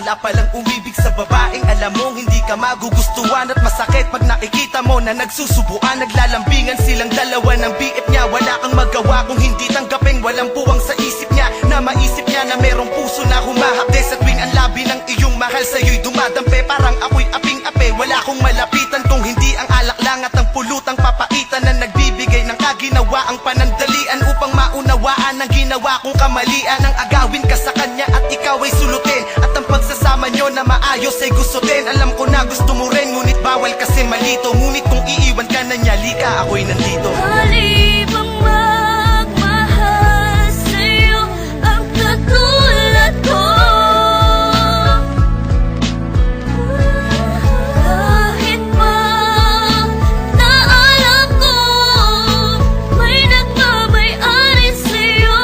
bakla palang umibig sa babaeng alam mong hindi ka magugustuhan. At masakit pag nakikita mo na nagsusubuan. Naglalambingan silang dalawa ng BF niya. Wala kang magawa kung hindi tanggapin. Walang puwang sa isip niya na maisip niya na merong puso na humahapde. Sa tuwing ang labi ng iyong mahal sa'yo'y dumadampe. Parang ako'y aping-ape, wala akong malapitan kung hindi ang alak lang at ang pulutang papaitan na nagbibigay ng kaginawa ang panandalian upang maunawaan ang ginawa kong kamalian. Ang agawin ka sa kanya at ikaw ay sulutin, at ang pagsasama nyo na maayos ay gustutin. Alam ko na gusto mo rin, ngunit bawal kasi malito. Ngunit kung iiwan ka na niya, lika ako'y nandito. Halibang magmahal sa'yo ang katulad ko. Kahit pa na alam ko may nagmamay-ari sa'yo.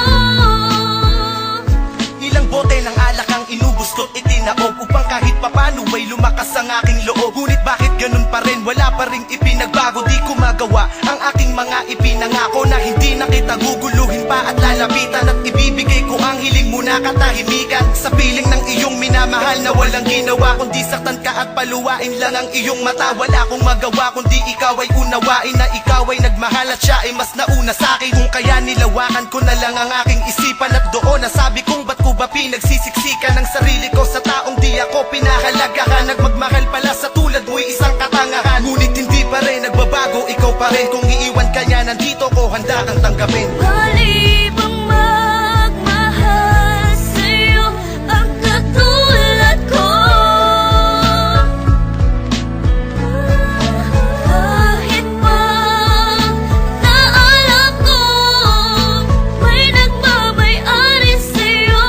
Ilang bote ng alak ang inubos ko't itinaog upang kahit papano ay lumakas ang aking loob. Ngunit bakit ganun pa rin, wala pa ring ipinagbago. Di ko magawa ang aking mga ipinangako na hindi na kita guguluhin pa at lalapitan. At ibibigay ko ang hiling mo na katahimikan sa piling ng iyong minamahal na walang ginawa kundi saktan ka at paluwain lang ang iyong mata. Wala akong magawa kundi ikaw ay unawain na ikaw ay nagmahal at siya ay mas nauna sa'kin. Kung kaya nilawakan ko na lang ang aking isipan, at doon nasabi kong ba't ko ba pinagsisiksikan ang sarili ko sa taong di ako pinahalagahan. Nagmagmahal pala sa tulad mo'y isang katangahan, ngunit hindi pa rin nagbabago, ikaw pa rin. Kung iiwan ka niya, nandito ko, handa kang tanggapin. Halibang magmahal sa'yo ang katulad ko. Kahit pa na alam ko may nagmamay-ari sa'yo.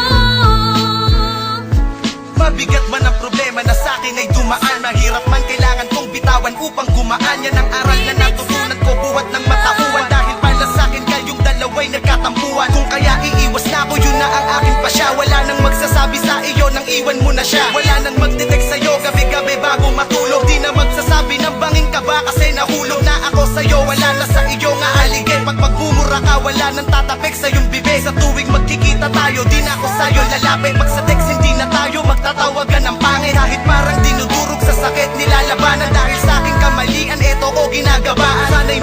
Mabigat man ang problema na sa'kin ay dumaan, mahirap man kailangan kong bitawan upang gumaan. Yan ang aral na natutunan ko buhat ng matauhan, dahil pala sa'kin kayong dalawa'y nagkatampuan. Kung kaya iiwas na ako, yun na ang aking pasya. Wala nang magsasabi sa iyo nang iwan mo na siya. Wala nang magdetect sa'yo gabi-gabi bago matulog. Di na magsasabi ng banging ka ba kasi nahulog na ako sa'yo. Wala na sa iyo nga aligay, pag magmumura ka wala nang tatapik sa iyong bibig. Sa tuwing magkikita tayo, di na ako sa'yo lalapit. Pag sa text hindi na tayo magtatawagan ng pangit. Kahit parang dinudurog sa sakit, nilalabanan dahil sa aking kamalian, eto ko ginagabaan. Sana'y